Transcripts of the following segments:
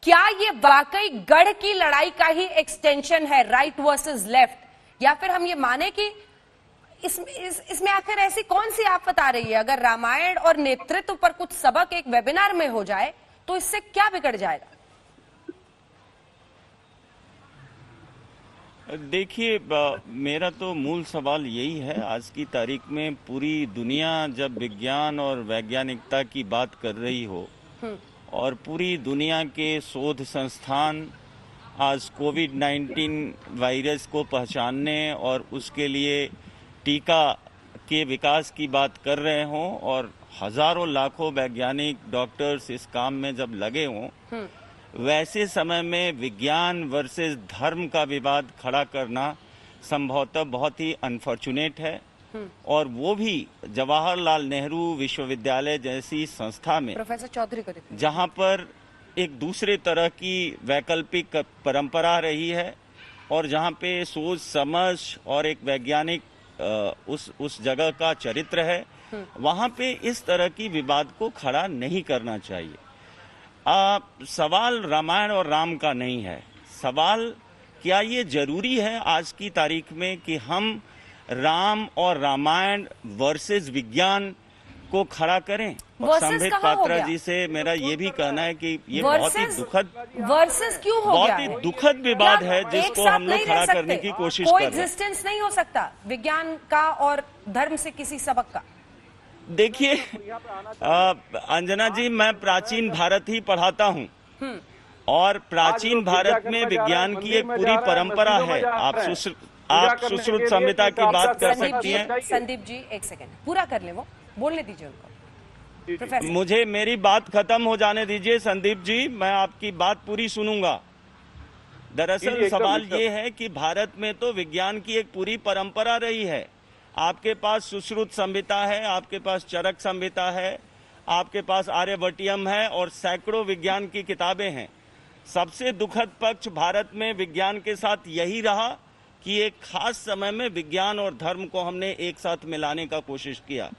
क्या ये वाकई गढ़ की लड़ाई का ही एक्सटेंशन है, राइट वर्सेस लेफ्ट, या फिर हम ये माने कि इसमें आखिर ऐसी कौन सी आफत आ रही है? अगर रामायण और नेतृत्व पर कुछ सबक एक वेबिनार में हो जाए तो इससे क्या बिगड़ जाएगा? देखिए, मेरा तो मूल सवाल यही है। आज की तारीख में पूरी दुनिया जब विज्ञान और वैज्ञानिकता की बात कर रही हो और पूरी दुनिया के शोध संस्थान आज कोविड-19 वायरस को पहचानने और उसके लिए टीका के विकास की बात कर रहे हों और हजारों लाखों वैज्ञानिक डॉक्टर्स इस काम में जब लगे हों, वैसे समय में विज्ञान वर्सेस धर्म का विवाद खड़ा करना संभवतः बहुत ही अनफॉर्चुनेट है। और वो भी जवाहरलाल नेहरू विश्वविद्यालय जैसी संस्था में, प्रोफेसर चौधरी को जहां पर एक दूसरे तरह की वैकल्पिक परंपरा रही है और जहां पे सोच समझ और एक वैज्ञानिक उस जगह का चरित्र है, वहां पे इस तरह की विवाद को खड़ा नहीं करना चाहिए। सवाल रामायण और राम का नहीं है। सवाल क्या ये जरूरी है आज की तारीख में कि हम राम और रामायण वर्सेस विज्ञान को खड़ा करें? और संबित पात्रा जी से मेरा ये भी कहना है कि ये बहुत ही दुखद वर्सेस क्यों हो बहुत ही दुखद विवाद है जिसको हम लोग खड़ा करने की कोशिश कर रहे हैं। कोएग्जिस्टेंस नहीं हो सकता विज्ञान का और धर्म से किसी सबक का। देखिए अंजना जी, मैं प्राचीन भारत ही पढ़ाता हूँ और प्राचीन भारत में विज्ञान की एक पूरी परंपरा है। आप सुश्रुत संहिता की बात कर सकती हैं। संदीप जी एक सेकंड पूरा कर ले, वो बोलने दीजिए उनको। मुझे मेरी बात खत्म हो जाने दीजिए संदीप जी, मैं आपकी बात पूरी सुनूंगा। दरअसल सवाल ये है कि भारत में तो विज्ञान की एक पूरी परंपरा रही है। आपके पास सुश्रुत संहिता है, आपके पास चरक संहिता है, आपके पास आर्यभट्टियम है और सैकड़ों विज्ञान की किताबें हैं। सबसे दुखद पक्ष भारत में विज्ञान के साथ यही रहा कि एक खास समय में विज्ञान और धर्म को हमने एक साथ मिलाने का कोशिश किया।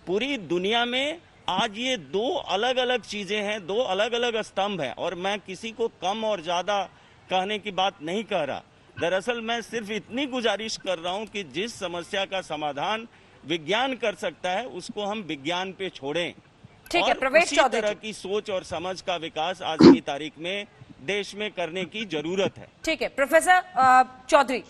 पूरी दुनिया में आज ये दो अलग अलग चीजें हैं, दो अलग अलग स्तंभ हैं और मैं किसी को कम और ज्यादा कहने की बात नहीं कह रहा। दरअसल मैं सिर्फ इतनी गुजारिश कर रहा हूं कि जिस समस्या का समाधान विज्ञान कर सकता है उसको हम विज्ञान पे छोड़ें। ठीक है, और उसी तरह की सोच और समझ का विकास आज की तारीख में देश में करने की जरूरत है। ठीक है प्रोफेसर चौधरी,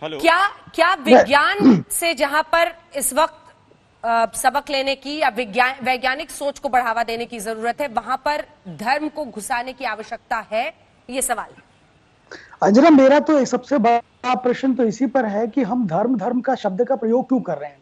हेलो, क्या विज्ञान से जहां पर इस वक्त सबक लेने की या वैज्ञानिक सोच को बढ़ावा देने की जरूरत है, वहां पर धर्म को घुसाने की आवश्यकता है? ये सवाल अंजना, मेरा तो एक सबसे बड़ा प्रश्न तो इसी पर है कि हम धर्म का शब्द का प्रयोग क्यों कर रहे हैं।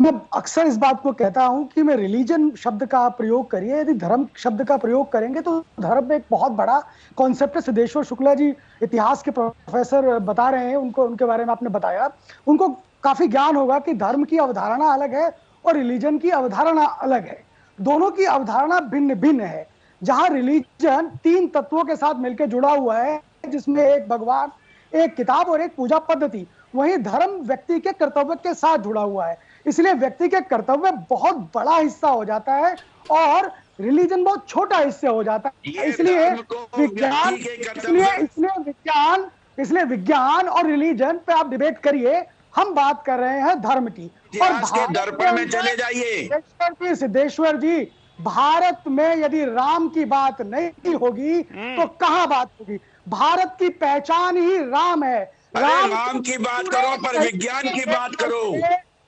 मैं अक्सर इस बात को कहता हूं कि मैं रिलीजन शब्द का प्रयोग करिए, यदि धर्म शब्द का प्रयोग करेंगे तो धर्म एक बहुत बड़ा कॉन्सेप्ट है। सिद्धेश्वर शुक्ला जी इतिहास के प्रोफेसर बता रहे हैं, उनके बारे में आपने बताया, उनको काफी ज्ञान होगा कि धर्म की अवधारणा अलग है और रिलीजन की अवधारणा अलग है। दोनों की अवधारणा भिन्न भिन्न है। जहां रिलीजन 3 तत्वों के साथ मिलकर जुड़ा हुआ है, जिसमें एक भगवान, एक किताब और एक पूजा पद्धति, वहीं धर्म व्यक्ति के कर्तव्य के साथ जुड़ा हुआ है। इसलिए व्यक्ति के कर्तव्य बहुत बड़ा हिस्सा हो जाता है और रिलीजन बहुत छोटा हिस्सा हो जाता है। इसलिए विज्ञान और रिलीजन पे आप डिबेट करिए, हम बात कर रहे हैं धर्म की। और दर्पण में चले जाइए सिद्धेश्वर जी, भारत में यदि राम की बात नहीं होगी तो कहां बात होगी? भारत की पहचान ही राम है। राम की बात करो पर विज्ञान की बात करो।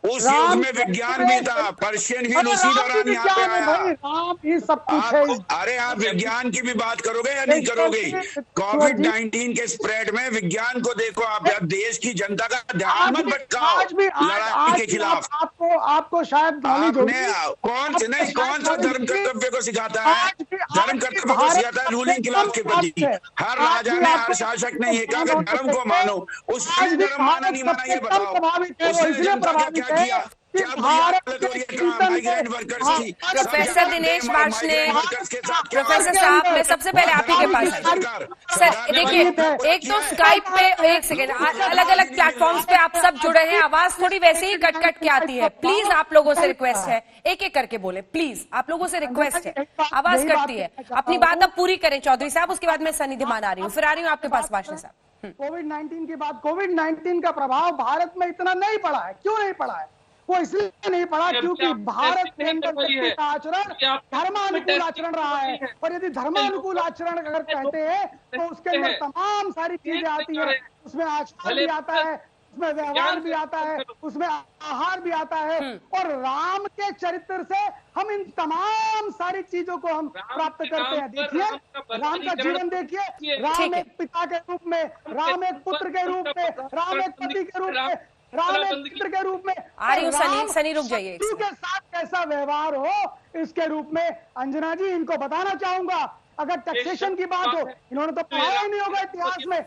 उस युग में विज्ञान भी था, पर्शियन भी उसी दौरान यहाँ पे आया। राम ही सब कुछ है। अरे आप विज्ञान की भी बात करोगे या नहीं करोगे? कोविड-19 के स्प्रेड में विज्ञान को देखो। आप देश की जनता का ध्यान मत भटकाओ लड़ाई के खिलाफ। आपको शायद आपने कौन सा धर्म कर्तव्य को सिखाता है? धर्म कर्तव्य को सिखाता है रूलिंग क्लास के प्रति। हर राजा ने, हर शासक ने ये कहा कि धर्म को मानो। उसने धर्म माना नहीं माना ये बताओ। उसने जनता का क्या किया? कि क्या भारत बुरी हालत हो रही है चिंतन माइग्रेंट में वर्कर्स की? प्रोफेसर दिनेश वार्ष्णेय, वर्कर्स के साथ क्या प्रोफेसर है? साहब, मैं सबसे पहले आप ही के पास आई। सरकार सर देखिए, एक तो स्काइप पे, एक सेकेंड, अलग अलग प्लेटफॉर्म्स पे आप सब जुड़े हैं, आवाज थोड़ी वैसे ही कट कट के आती है। प्लीज आप लोगों से रिक्वेस्ट है, एक एक करके बोले, प्लीज आप लोगों से रिक्वेस्ट है, आवाज कटती है। अपनी बात अब पूरी करें चौधरी साहब, उसके बाद मैं सनी धिमान आ रही हूँ, फिर आ रही हूँ आपके पास वार्ष्णेय साहब। कोविड-19 की बात, कोविड-19 का प्रभाव भारत में इतना नहीं पड़ा है। क्यों नहीं पड़ा है? वो इसलिए नहीं पड़ा क्योंकि भारत के अंदर व्यक्ति का आचरण धर्मानुकूल आचरण रहा है। और यदि धर्मानुकूल आचरण अगर कहते हैं तो उसके अंदर तमाम सारी चीजें आती है। उसमें आचार भी आता है, उसमें व्यवहार भी आता है, उसमें आहार भी आता है। और राम के चरित्र से हम इन तमाम सारी चीजों को हम प्राप्त करते हैं। देखिए, राम का जीवन देखिए, राम एक पिता के रूप में, राम एक पुत्र के रूप में, राम एक पति के रूप में, राम एक मित्र के रूप में। आ रही हूँ सनी रुक जाइए। के साथ कैसा व्यवहार हो इसके रूप में अंजना जी इनको बताना चाहूंगा। अगर टैक्सेशन की बात हो, इन्होंने तो पढ़ाया ही नहीं होगा इतिहास में।